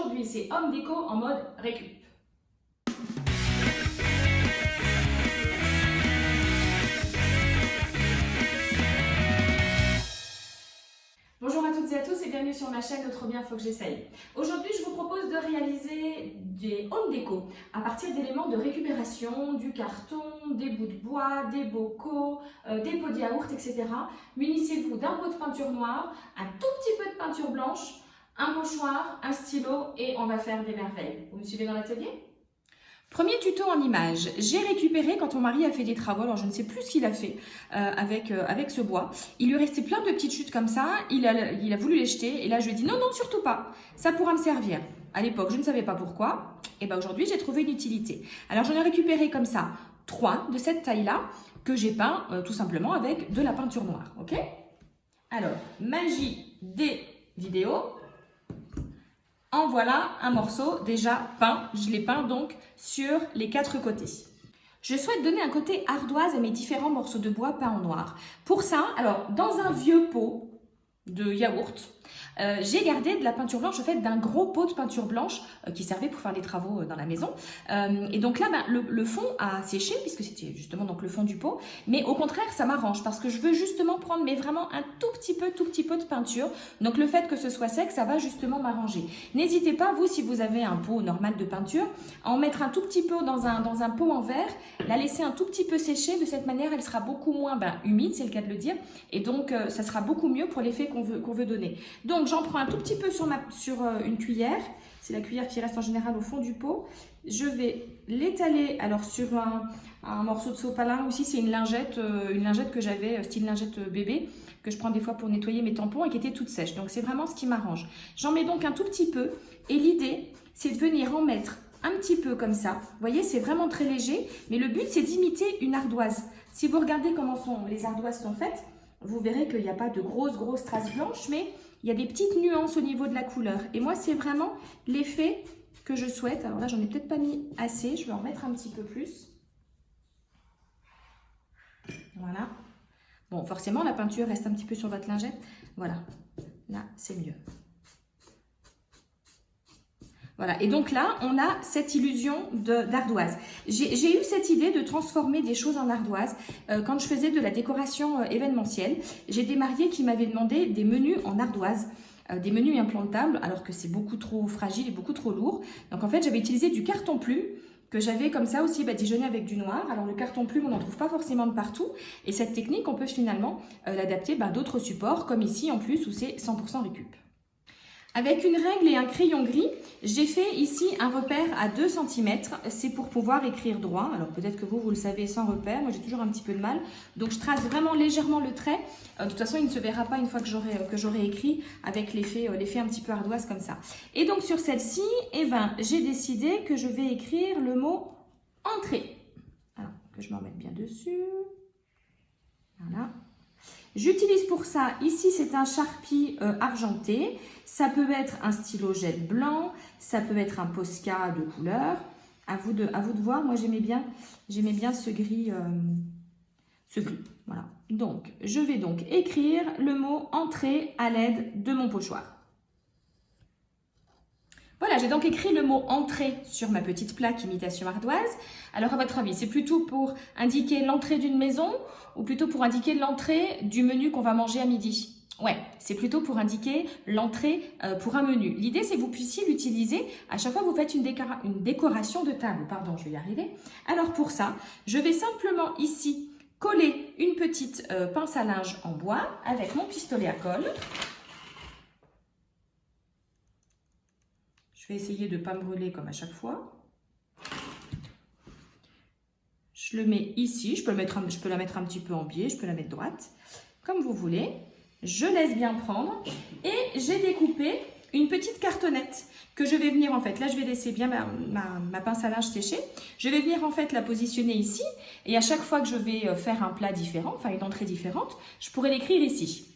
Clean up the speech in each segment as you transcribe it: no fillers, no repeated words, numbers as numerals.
Aujourd'hui, c'est Home Déco en mode récup. Bonjour à toutes et à tous et bienvenue sur ma chaîne Trop bien, faut que j'essaye. Aujourd'hui, je vous propose de réaliser des home déco à partir d'éléments de récupération, du carton, des bouts de bois, des bocaux, des pots de yaourt, etc. Munissez-vous d'un pot de peinture noire, un tout petit peu de peinture blanche, un pochoir, un stylo et on va faire des merveilles. Vous me suivez dans l'atelier ? Premier tuto en images, j'ai récupéré quand mon mari a fait des travaux, alors je ne sais plus ce qu'il a fait avec ce bois. Il lui restait plein de petites chutes comme ça, il a voulu les jeter et là je lui ai dit non, non, surtout pas, ça pourra me servir. À l'époque, je ne savais pas pourquoi, et bien aujourd'hui j'ai trouvé une utilité. Alors j'en ai récupéré comme ça 3 de cette taille-là que j'ai peint tout simplement avec de la peinture noire, ok ? Alors, magie des vidéos. En voilà un morceau déjà peint, je l'ai peint donc sur les 4 côtés. Je souhaite donner un côté ardoise à mes différents morceaux de bois peints en noir. Pour ça, alors dans un vieux pot de yaourt, j'ai gardé de la peinture blanche, en fait d'un gros pot de peinture blanche qui servait pour faire les travaux dans la maison. Et donc là, le fond a séché puisque c'était justement donc le fond du pot. Mais au contraire, ça m'arrange parce que je veux justement prendre mais vraiment un tout petit peu de peinture. Donc le fait que ce soit sec, ça va justement m'arranger. N'hésitez pas, vous, si vous avez un pot normal de peinture, à en mettre un tout petit peu dans un pot en verre, la laisser un tout petit peu sécher. De cette manière, elle sera beaucoup moins humide, c'est le cas de le dire. Et donc, ça sera beaucoup mieux pour l'effet qu'on veut donner. Donc, j'en prends un tout petit peu sur une cuillère. C'est la cuillère qui reste en général au fond du pot. Je vais l'étaler alors sur un morceau de sopalin. Aussi, c'est une lingette que j'avais, style lingette bébé, que je prends des fois pour nettoyer mes tampons et qui était toute sèche. Donc, c'est vraiment ce qui m'arrange. J'en mets donc un tout petit peu. Et l'idée, c'est de venir en mettre un petit peu comme ça. Vous voyez, c'est vraiment très léger. Mais le but, c'est d'imiter une ardoise. Si vous regardez comment les ardoises sont faites, vous verrez qu'il n'y a pas de grosses traces blanches, mais il y a des petites nuances au niveau de la couleur. Et moi, c'est vraiment l'effet que je souhaite. Alors là, j'en ai peut-être pas mis assez. Je vais en mettre un petit peu plus. Voilà. Bon, forcément, la peinture reste un petit peu sur votre lingette. Voilà. Là, c'est mieux. Voilà, et donc là, on a cette illusion d'ardoise. J'ai eu cette idée de transformer des choses en ardoise quand je faisais de la décoration événementielle. J'ai des mariés qui m'avaient demandé des menus en ardoise, des menus implantables, alors que c'est beaucoup trop fragile et beaucoup trop lourd. Donc en fait, j'avais utilisé du carton plume que j'avais comme ça aussi badigeonné avec du noir. Alors le carton plume, on n'en trouve pas forcément de partout. Et cette technique, on peut finalement l'adapter à d'autres supports, comme ici en plus, où c'est 100% récup. Avec une règle et un crayon gris, j'ai fait ici un repère à 2 cm. C'est pour pouvoir écrire droit. Alors peut-être que vous le savez sans repère. Moi, j'ai toujours un petit peu de mal. Donc, je trace vraiment légèrement le trait. De toute façon, il ne se verra pas une fois que j'aurai écrit avec l'effet un petit peu ardoise comme ça. Et donc, sur celle-ci, j'ai décidé que je vais écrire le mot « entrée ». Alors, que je me remette bien dessus. Voilà. J'utilise pour ça, ici c'est un Sharpie argenté, ça peut être un stylo gel blanc, ça peut être un Posca de couleur, à vous de voir. Moi j'aimais bien ce gris, voilà. Donc je vais donc écrire le mot entrée à l'aide de mon pochoir. Voilà, j'ai donc écrit le mot entrée sur ma petite plaque imitation ardoise. Alors à votre avis, c'est plutôt pour indiquer l'entrée d'une maison ou plutôt pour indiquer l'entrée du menu qu'on va manger à midi? Ouais, c'est plutôt pour indiquer l'entrée pour un menu. L'idée, c'est que vous puissiez l'utiliser à chaque fois que vous faites une décoration de table. Pardon, je vais y arriver. Alors pour ça, je vais simplement ici coller une petite pince à linge en bois avec mon pistolet à colle. Je vais essayer de ne pas me brûler comme à chaque fois. Je le mets ici. Je peux la mettre un petit peu en biais. Je peux la mettre droite. Comme vous voulez. Je laisse bien prendre. Et j'ai découpé une petite cartonnette que je vais venir en fait. Là, je vais laisser bien ma pince à linge sécher. Je vais venir en fait la positionner ici. Et à chaque fois que je vais faire un plat différent, enfin une entrée différente, je pourrai l'écrire ici.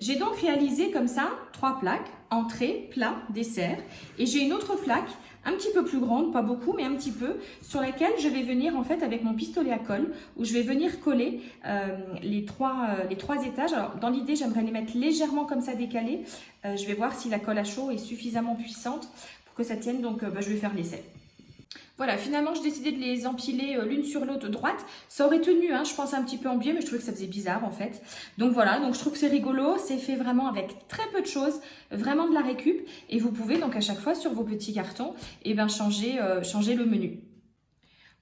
J'ai donc réalisé comme ça 3 plaques, entrée, plat, dessert. Et j'ai une autre plaque un petit peu plus grande, pas beaucoup, mais un petit peu, sur laquelle je vais venir en fait avec mon pistolet à colle, où je vais venir coller les trois étages. Alors dans l'idée, j'aimerais les mettre légèrement comme ça décalés. Je vais voir si la colle à chaud est suffisamment puissante pour que ça tienne, donc je vais faire l'essai. Voilà, finalement, j'ai décidé de les empiler l'une sur l'autre droite. Ça aurait tenu, hein, je pense, un petit peu en biais, mais je trouvais que ça faisait bizarre, en fait. Donc voilà, donc je trouve que c'est rigolo. C'est fait vraiment avec très peu de choses, vraiment de la récup. Et vous pouvez donc à chaque fois, sur vos petits cartons, eh ben, changer le menu.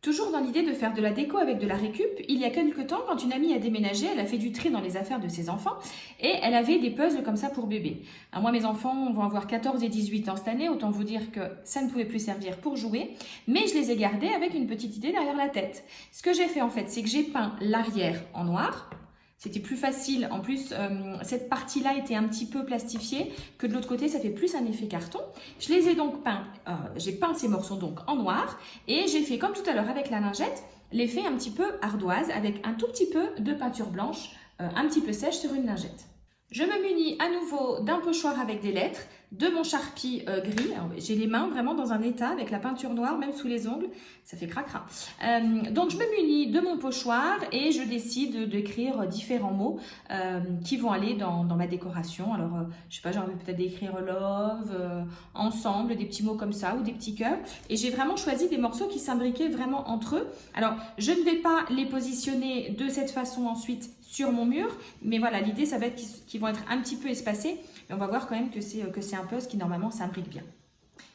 Toujours dans l'idée de faire de la déco avec de la récup, il y a quelques temps, quand une amie a déménagé, elle a fait du tri dans les affaires de ses enfants et elle avait des puzzles comme ça pour bébé. Alors moi, mes enfants vont avoir 14 et 18 ans cette année, autant vous dire que ça ne pouvait plus servir pour jouer, mais je les ai gardés avec une petite idée derrière la tête. Ce que j'ai fait en fait, c'est que j'ai peint l'arrière en noir. C'était plus facile. En plus, cette partie-là était un petit peu plastifiée, que de l'autre côté, ça fait plus un effet carton. Je les ai donc peints, j'ai peint ces morceaux donc en noir et j'ai fait comme tout à l'heure avec la lingette, l'effet un petit peu ardoise avec un tout petit peu de peinture blanche, un petit peu sèche sur une lingette. Je me munis à nouveau d'un pochoir avec des lettres, de mon Sharpie gris. J'ai les mains vraiment dans un état avec la peinture noire, même sous les ongles, ça fait cracra. Donc je me munis de mon pochoir et je décide d'écrire différents mots qui vont aller dans ma décoration. Alors je sais pas, j'ai envie peut-être d'écrire love, ensemble, des petits mots comme ça ou des petits cœurs. Et j'ai vraiment choisi des morceaux qui s'imbriquaient vraiment entre eux. Alors je ne vais pas les positionner de cette façon ensuite sur mon mur, mais voilà, l'idée ça va être qu'ils vont être un petit peu espacés. Et on va voir quand même que c'est un puzzle qui normalement s'imbrique bien.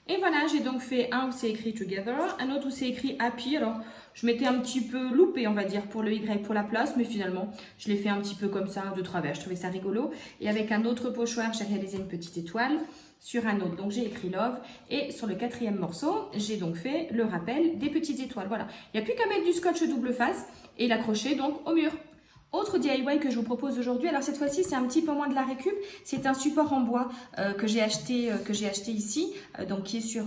Et voilà, j'ai donc fait un où c'est écrit Together, un autre où c'est écrit Happy. Alors, je m'étais un petit peu loupée, on va dire, pour le Y pour la place, mais finalement, je l'ai fait un petit peu comme ça, de travers. Je trouvais ça rigolo. Et avec un autre pochoir, j'ai réalisé une petite étoile sur un autre. Donc, j'ai écrit Love. Et sur le 4e morceau, j'ai donc fait le rappel des petites étoiles. Voilà. Il n'y a plus qu'à mettre du scotch double face et l'accrocher donc au mur. Autre DIY que je vous propose aujourd'hui, alors cette fois-ci c'est un petit peu moins de la récup, c'est un support en bois que j'ai acheté ici, donc qui est sur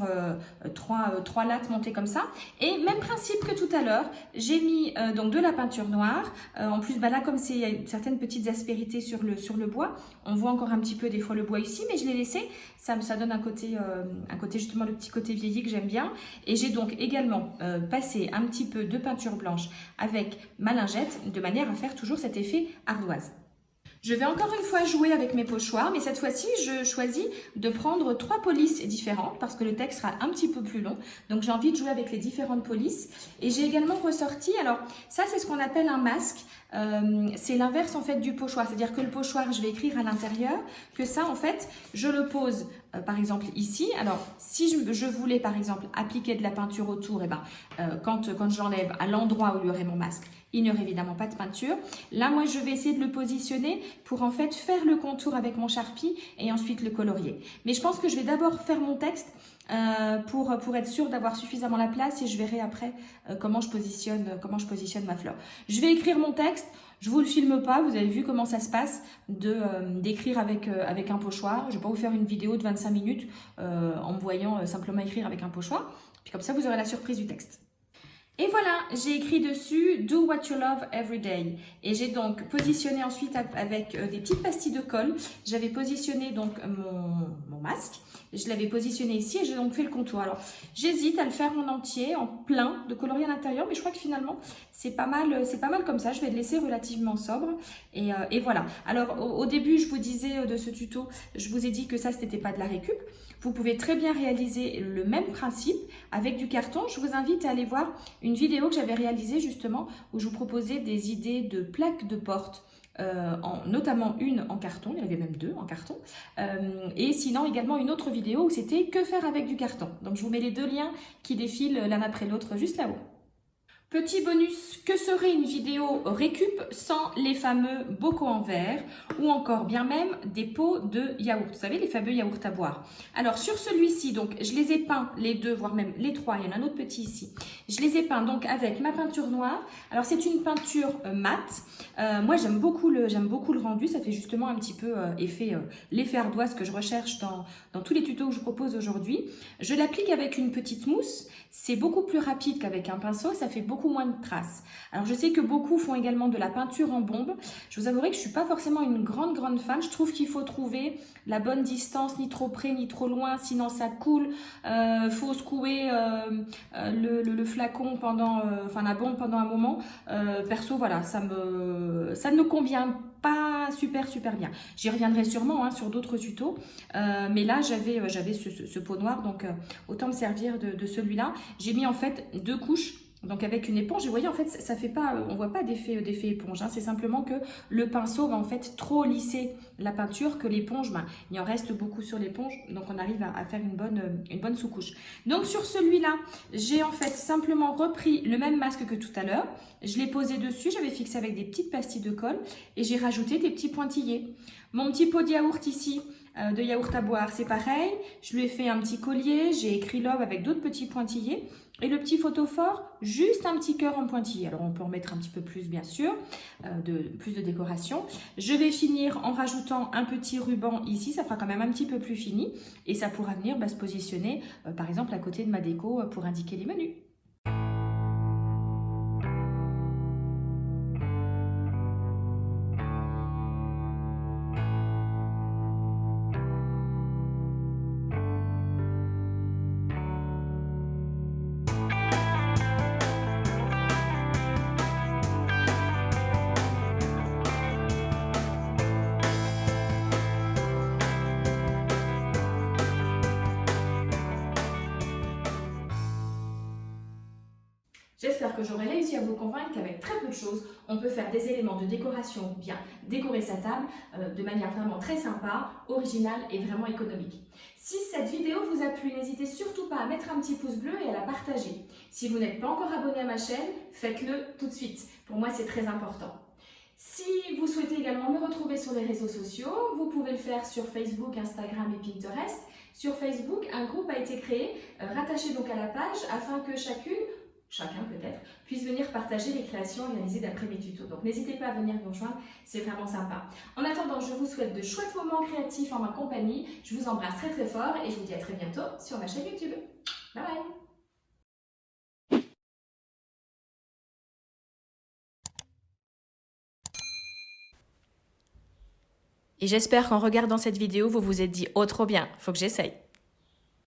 trois lattes montées comme ça. Et même principe que tout à l'heure, j'ai mis donc de la peinture noire. En plus, là comme il y a certaines petites aspérités sur le bois, on voit encore un petit peu des fois le bois ici, mais je l'ai laissé. Ça donne un côté justement le petit côté vieilli que j'aime bien. Et j'ai donc également passé un petit peu de peinture blanche avec ma lingette de manière à faire toujours cet effet ardoise. Je vais encore une fois jouer avec mes pochoirs, mais cette fois-ci, je choisis de prendre 3 polices différentes parce que le texte sera un petit peu plus long. Donc, j'ai envie de jouer avec les différentes polices. Et j'ai également ressorti, alors ça, c'est ce qu'on appelle un masque. C'est l'inverse en fait du pochoir, c'est-à-dire que le pochoir, je vais écrire à l'intérieur, que ça, en fait, je le pose par exemple ici. Alors, si je voulais par exemple appliquer de la peinture autour, et quand je l'enlève à l'endroit où il y aurait mon masque, il n'y aurait évidemment pas de peinture. Là, moi, je vais essayer de le positionner pour en fait faire le contour avec mon Sharpie et ensuite le colorier. Mais je pense que je vais d'abord faire mon texte pour être sûre d'avoir suffisamment la place et je verrai après comment je positionne ma fleur. Je vais écrire mon texte. Je vous le filme pas, vous avez vu comment ça se passe d'écrire avec un pochoir. Je vais pas vous faire une vidéo de 25 minutes en me voyant simplement écrire avec un pochoir. Puis comme ça, vous aurez la surprise du texte. Et voilà, j'ai écrit dessus Do what you love every day. Et j'ai donc positionné ensuite avec des petites pastilles de colle. J'avais positionné donc mon masque. Je l'avais positionné ici et j'ai donc fait le contour. Alors, j'hésite à le faire en entier, en plein, de colorier à l'intérieur, mais je crois que finalement, c'est pas mal comme ça. Je vais le laisser relativement sobre. Et voilà. Alors, au début, je vous disais de ce tuto, je vous ai dit que ça, ce n'était pas de la récup. Vous pouvez très bien réaliser le même principe avec du carton. Je vous invite à aller voir une vidéo que j'avais réalisée justement où je vous proposais des idées de plaques de porte, notamment une en carton, il y en avait même 2 en carton, et sinon également une autre vidéo où c'était que faire avec du carton. Donc je vous mets les 2 liens qui défilent l'un après l'autre juste là-haut. Petit bonus, que serait une vidéo récup sans les fameux bocaux en verre ou encore bien même des pots de yaourt, vous savez les fameux yaourts à boire. Alors sur celui-ci, donc je les ai peints les 2, voire même les 3, il y en a un autre petit ici. Je les ai peints donc avec ma peinture noire. Alors c'est une peinture mate. Moi j'aime beaucoup le rendu, ça fait justement un petit peu l'effet ardoise que je recherche dans tous les tutos que je propose aujourd'hui. Je l'applique avec une petite mousse, c'est beaucoup plus rapide qu'avec un pinceau, ça fait beaucoup beaucoup moins de traces. Alors je sais que beaucoup font également de la peinture en bombe. Je vous avouerai que je ne suis pas forcément une grande fan. Je trouve qu'il faut trouver la bonne distance, ni trop près ni trop loin, sinon ça coule. Faut secouer le flacon pendant, la bombe pendant un moment. Perso, voilà, ça ne me convient pas super bien. J'y reviendrai sûrement sur d'autres tutos, mais là j'avais ce pot noir, donc autant me servir de celui-là. J'ai mis en fait 2 couches. Donc avec une éponge, vous voyez en fait ça fait pas, on voit pas d'effet éponge, c'est simplement que le pinceau va en fait trop lisser la peinture, que l'éponge, il en reste beaucoup sur l'éponge, donc on arrive à faire une bonne sous-couche. Donc sur celui-là, j'ai en fait simplement repris le même masque que tout à l'heure, je l'ai posé dessus, j'avais fixé avec des petites pastilles de colle et j'ai rajouté des petits pointillés. Mon petit pot de yaourt ici, de yaourt à boire, c'est pareil, je lui ai fait un petit collier, j'ai écrit love avec d'autres petits pointillés. Et le petit photophore, juste un petit cœur en pointillé. Alors on peut en mettre un petit peu plus bien sûr, plus de décoration. Je vais finir en rajoutant un petit ruban ici, ça fera quand même un petit peu plus fini. Et ça pourra venir se positionner par exemple à côté de ma déco pour indiquer les menus. J'espère que j'aurai réussi à vous convaincre qu'avec très peu de choses, on peut faire des éléments de décoration bien décorer sa table de manière vraiment très sympa, originale et vraiment économique. Si cette vidéo vous a plu, n'hésitez surtout pas à mettre un petit pouce bleu et à la partager. Si vous n'êtes pas encore abonné à ma chaîne, faites-le tout de suite. Pour moi, c'est très important. Si vous souhaitez également me retrouver sur les réseaux sociaux, vous pouvez le faire sur Facebook, Instagram et Pinterest. Sur Facebook, un groupe a été créé, rattaché donc à la page, afin que chacun peut-être, puisse venir partager les créations réalisées d'après mes tutos. Donc n'hésitez pas à venir nous rejoindre, c'est vraiment sympa. En attendant, je vous souhaite de chouettes moments créatifs en ma compagnie. Je vous embrasse très fort et je vous dis à très bientôt sur ma chaîne YouTube. Bye bye. Et j'espère qu'en regardant cette vidéo, vous vous êtes dit « Oh trop bien, faut que j'essaye ».